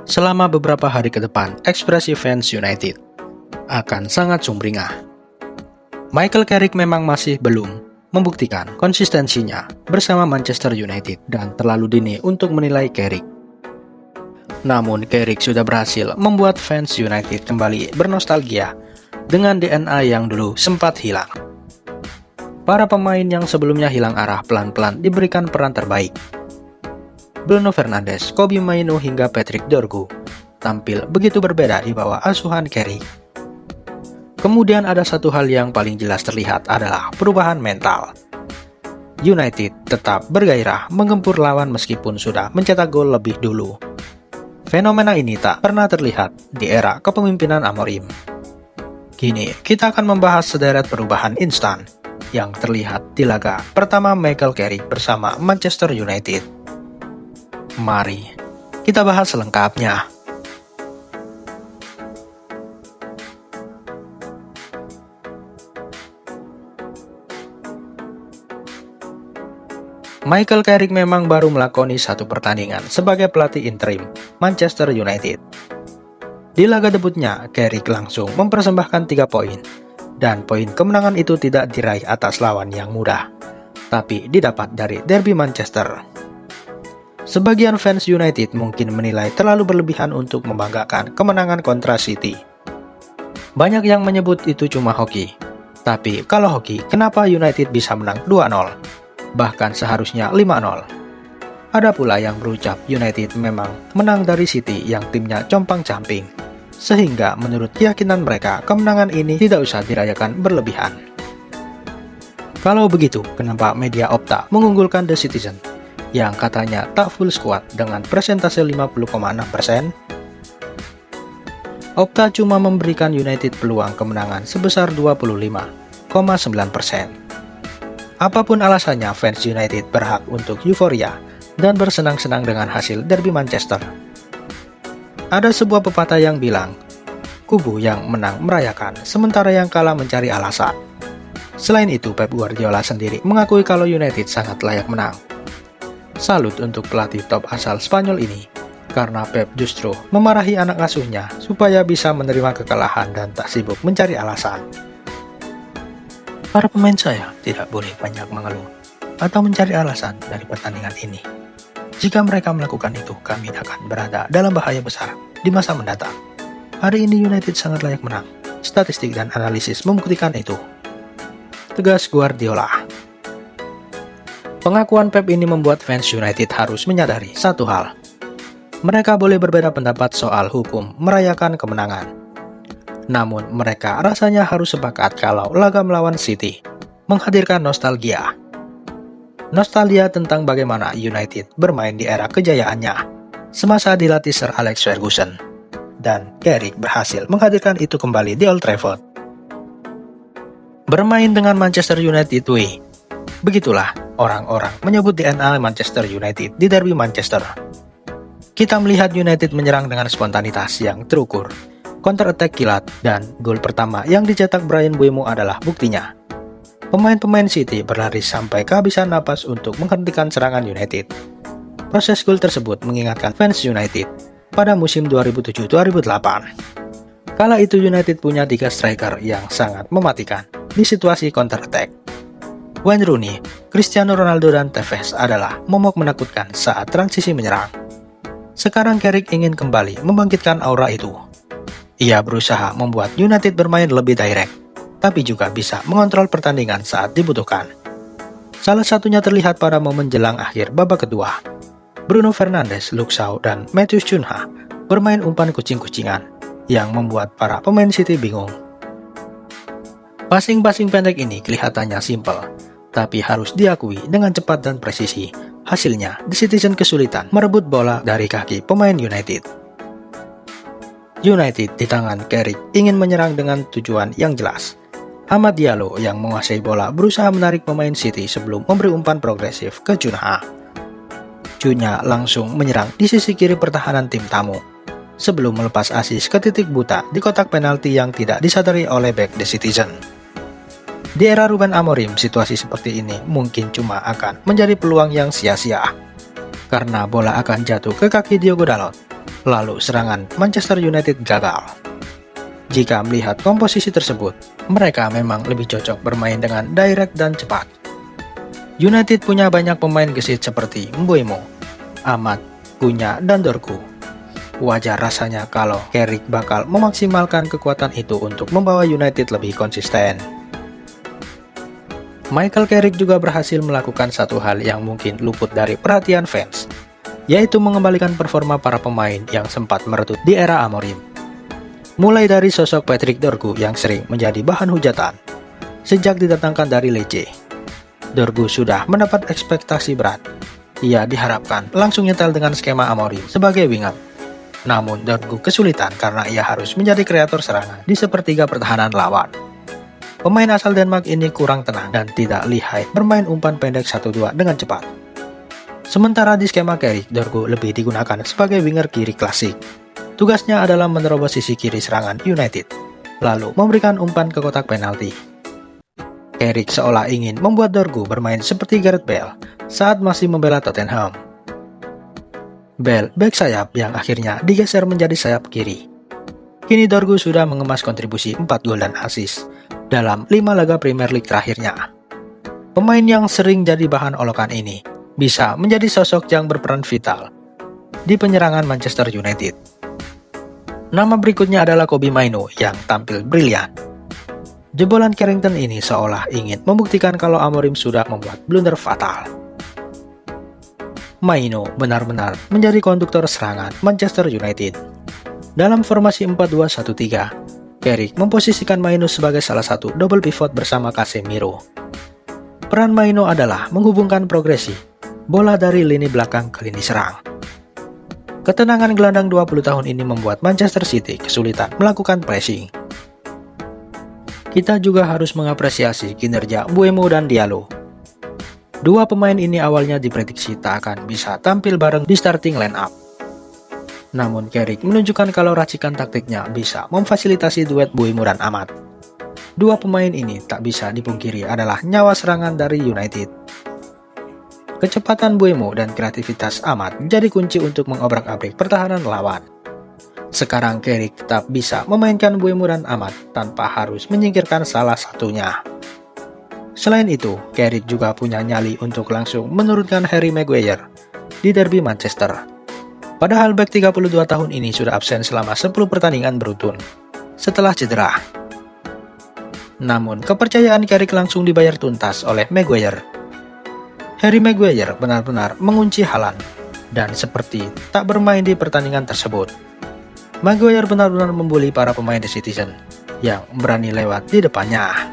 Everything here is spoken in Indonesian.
Selama beberapa hari ke depan, ekspresi fans United akan sangat sumringah. Michael Carrick memang masih belum membuktikan konsistensinya bersama Manchester United dan terlalu dini untuk menilai Carrick. Namun Carrick sudah berhasil membuat fans United kembali bernostalgia dengan DNA yang dulu sempat hilang. Para pemain yang sebelumnya hilang arah pelan-pelan diberikan peran terbaik. Bruno Fernandes, Kobbie Mainoo hingga Patrick Dorgu tampil begitu berbeda di bawah asuhan Carrick. Kemudian ada satu hal yang paling jelas terlihat adalah perubahan mental. United tetap bergairah menggempur lawan meskipun sudah mencetak gol lebih dulu. Fenomena ini tak pernah terlihat di era kepemimpinan Amorim. Kini kita akan membahas sederet perubahan instan yang terlihat di laga pertama Michael Carrick bersama Manchester United. Mari kita bahas selengkapnya. Michael Carrick memang baru melakoni satu pertandingan sebagai pelatih interim Manchester United. Di laga debutnya, Carrick langsung mempersembahkan 3 poin, dan poin kemenangan itu tidak diraih atas lawan yang mudah, tapi didapat dari derby Manchester. Sebagian fans United mungkin menilai terlalu berlebihan untuk membanggakan kemenangan kontra City. Banyak yang menyebut itu cuma hoki. Tapi kalau hoki, kenapa United bisa menang 2-0? Bahkan seharusnya 5-0. Ada pula yang berucap United memang menang dari City yang timnya compang-camping. Sehingga menurut keyakinan mereka, kemenangan ini tidak usah dirayakan berlebihan. Kalau begitu, kenapa media Opta mengunggulkan The Citizen yang katanya tak full squad dengan persentase 50,6%? Opta cuma memberikan United peluang kemenangan sebesar 25,9%. Apapun alasannya, fans United berhak untuk euforia dan bersenang-senang dengan hasil derby Manchester. Ada sebuah pepatah yang bilang, kubu yang menang merayakan, sementara yang kalah mencari alasan. Selain itu, Pep Guardiola sendiri mengakui kalau United sangat layak menang. Salut untuk pelatih top asal Spanyol ini, karena Pep justru memarahi anak asuhnya supaya bisa menerima kekalahan dan tak sibuk mencari alasan. Para pemain saya tidak boleh banyak mengeluh atau mencari alasan dari pertandingan ini. Jika mereka melakukan itu, kami akan berada dalam bahaya besar di masa mendatang. Hari ini United sangat layak menang. Statistik dan analisis membuktikan itu, tegas Guardiola. Pengakuan Pep ini membuat fans United harus menyadari satu hal. Mereka boleh berbeda pendapat soal hukum merayakan kemenangan. Namun mereka rasanya harus sepakat kalau laga melawan City menghadirkan nostalgia. Nostalgia tentang bagaimana United bermain di era kejayaannya semasa dilatih Sir Alex Ferguson. Dan Carrick berhasil menghadirkan itu kembali di Old Trafford. Bermain dengan Manchester United way. Begitulah orang-orang menyebut DNA Manchester United di derby Manchester. Kita melihat United menyerang dengan spontanitas yang terukur, counter attack kilat, dan gol pertama yang dicetak Bryan Mbeumo adalah buktinya. Pemain-pemain City berlari sampai kehabisan napas untuk menghentikan serangan United. Proses gol tersebut mengingatkan fans United pada musim 2007-2008. Kala itu United punya 3 striker yang sangat mematikan di situasi counter attack. Wayne Rooney, Cristiano Ronaldo, dan Tevez adalah momok menakutkan saat transisi menyerang. Sekarang Carrick ingin kembali membangkitkan aura itu. Ia berusaha membuat United bermain lebih direct, tapi juga bisa mengontrol pertandingan saat dibutuhkan. Salah satunya terlihat pada momen jelang akhir babak kedua. Bruno Fernandes, Luke Shaw, dan Matheus Cunha bermain umpan kucing-kucingan yang membuat para pemain City bingung. Passing-passing pendek ini kelihatannya simpel, tapi harus diakui dengan cepat dan presisi. Hasilnya, The Citizen kesulitan merebut bola dari kaki pemain United. United di tangan Carrick ingin menyerang dengan tujuan yang jelas. Amad Diallo yang menguasai bola berusaha menarik pemain City sebelum memberi umpan progresif ke Cunha. Cunha langsung menyerang di sisi kiri pertahanan tim tamu, sebelum melepas asis ke titik buta di kotak penalti yang tidak disadari oleh bek The Citizen. Di era Ruben Amorim, situasi seperti ini mungkin cuma akan menjadi peluang yang sia-sia, karena bola akan jatuh ke kaki Diogo Dalot Lalu serangan Manchester United gagal. Jika melihat komposisi tersebut, mereka memang lebih cocok bermain dengan direct dan cepat. United punya banyak pemain gesit seperti Mbeumo, Ahmad, Cunha, dan Dorgu. Wajar rasanya kalau Carrick bakal memaksimalkan kekuatan itu untuk membawa United lebih konsisten. Michael Carrick juga berhasil melakukan satu hal yang mungkin luput dari perhatian fans, yaitu mengembalikan performa para pemain yang sempat meredup di era Amorim. Mulai dari sosok Patrick Dorgu yang sering menjadi bahan hujatan sejak didatangkan dari Lecce. Dorgu sudah mendapat ekspektasi berat. Ia diharapkan langsung nyetel dengan skema Amorim sebagai winger. Namun Dorgu kesulitan karena ia harus menjadi kreator serangan di sepertiga pertahanan lawan. Pemain asal Denmark ini kurang tenang dan tidak lihai bermain umpan pendek 1-2 dengan cepat. Sementara di skema Carrick, Dorgu lebih digunakan sebagai winger kiri klasik. Tugasnya adalah menerobos sisi kiri serangan United, lalu memberikan umpan ke kotak penalti. Carrick seolah ingin membuat Dorgu bermain seperti Gareth Bale saat masih membela Tottenham. Bale bek sayap yang akhirnya digeser menjadi sayap kiri. Kini Dorgu sudah mengemas kontribusi 4 gol dan assist dalam 5 laga Premier League terakhirnya. Pemain yang sering jadi bahan olokan ini bisa menjadi sosok yang berperan vital di penyerangan Manchester United. Nama berikutnya adalah Kobbie Mainoo yang tampil brilian. Jebolan Carrington ini seolah ingin membuktikan kalau Amorim sudah membuat blunder fatal. Mainoo benar-benar menjadi konduktor serangan Manchester United. Dalam formasi 4-2-1-3, Carrick memposisikan Mainoo sebagai salah satu double pivot bersama Casemiro. Peran Mainoo adalah menghubungkan progresi bola dari lini belakang ke lini serang. Ketenangan gelandang 20 tahun ini membuat Manchester City kesulitan melakukan pressing. Kita juga harus mengapresiasi kinerja Mbeumo dan Diallo. Dua pemain ini awalnya diprediksi tak akan bisa tampil bareng di starting line-up. Namun Carrick menunjukkan kalau racikan taktiknya bisa memfasilitasi duet Mbeumo dan Ahmad. Dua pemain ini tak bisa dipungkiri adalah nyawa serangan dari United. Kecepatan Mbeumo dan kreativitas Ahmad jadi kunci untuk mengobrak-abrik pertahanan lawan. Sekarang Carrick tetap bisa memainkan Mbeumo dan Ahmad tanpa harus menyingkirkan salah satunya. Selain itu, Carrick juga punya nyali untuk langsung menurunkan Harry Maguire di derby Manchester. Padahal bek 32 tahun ini sudah absen selama 10 pertandingan beruntun setelah cedera. Namun, kepercayaan Carrick langsung dibayar tuntas oleh Maguire. Harry Maguire benar-benar mengunci Haaland dan seperti tak bermain di pertandingan tersebut. Maguire benar-benar membuli para pemain The Citizen yang berani lewat di depannya.